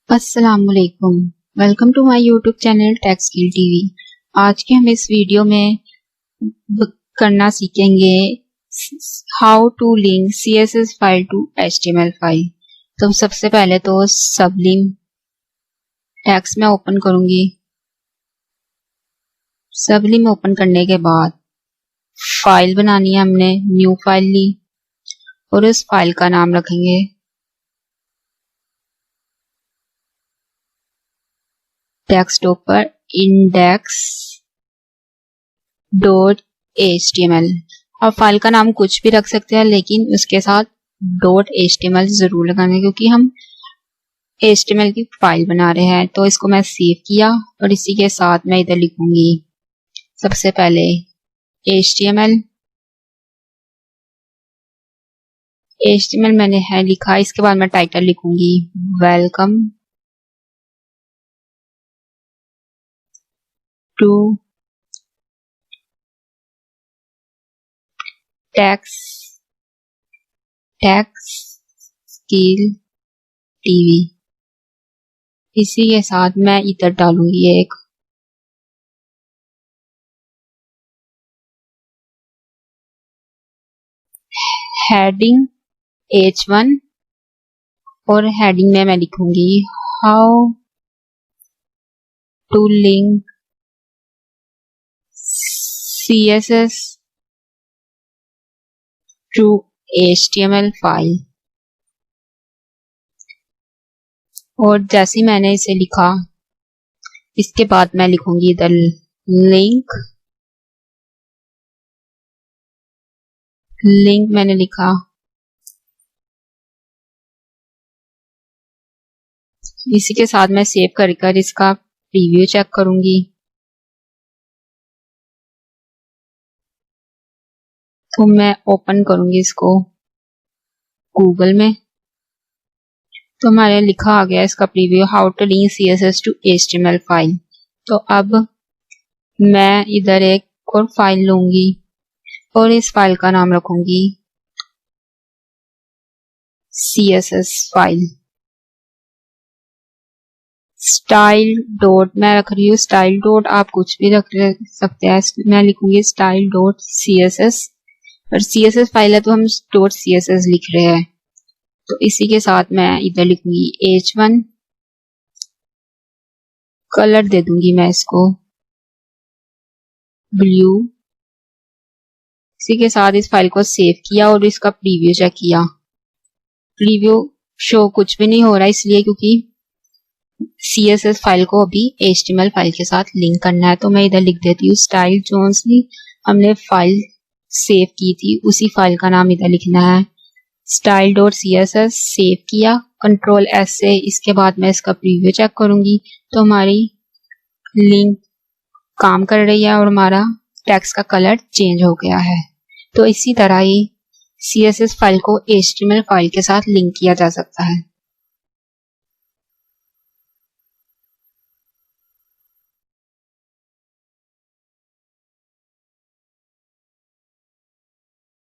अस्सलामुअलैकुम। Welcome to my YouTube channel tech skill TV. आज के हम इस वीडियो में करना सीखेंगे how to link CSS file to HTML file. तो सबसे पहले तो सबलिम टेक्स्ट में ओपन करूंगी। सबलिम ओपन करने के बाद फाइल बनानी है, हमने न्यू फाइल ली और उस फाइल का नाम रखेंगे डेस्कटॉप पर index.html। अब फाइल का नाम कुछ भी रख सकते हैं, लेकिन उसके साथ .html जरूर लगाना, क्योंकि हम HTML की फाइल बना रहे हैं। तो इसको मैं सेव किया और इसी के साथ मैं इधर लिखूंगी सबसे पहले HTML मैंने है लिखा। इसके बाद मैं टाइटल लिखूंगी welcome to tech skill TV. इसी के साथ मैं इधर डालूंगी एक हेडिंग H1 और हेडिंग में मैं लिखूंगी how to link CSS to HTML file. और जैसे मैंने इसे लिखा, इसके बाद मैं लिखूंगी द लिंक मैंने लिखा। इसी के साथ मैं सेव कर इसका प्रीव्यू चेक करूंगी। तो मैं ओपन करूंगी इसको गूगल में। तो हमारे लिखा आ गया इसका preview how to link CSS to HTML file. तो अब मैं इधर एक और फाइल लूंगी और इस फाइल का नाम रखूंगी CSS फाइल। स्टाइल डॉट मैं रख रही हूँ, स्टाइल डॉट आप कुछ भी रख सकते हैं। मैं लिखूंगी स्टाइल डॉट CSS, और CSS फाइल है तो हम .css लिख रहे हैं। तो इसी के साथ मैं इधर लिखूंगी H1, कलर दे दूंगी मैं इसको ब्लू। इसी के साथ इस फाइल को सेव किया और इसका प्रीव्यू चेक किया। प्रीव्यू शो कुछ भी नहीं हो रहा, इसलिए क्योंकि CSS फाइल को अभी HTML फाइल के साथ लिंक करना है। तो मैं इधर लिख देती हूँ स्टाइल जोन्सली। हमने फाइल सेव की थी, उसी फाइल का नाम इधर लिखना है style.css। सेव किया Ctrl+S से। इसके बाद मैं इसका प्रीव्यू चेक करूंगी तो हमारी लिंक काम कर रही है और हमारा टेक्स्ट का कलर चेंज हो गया है। तो इसी तरह ही CSS फाइल को HTML फाइल के साथ लिंक किया जा सकता है।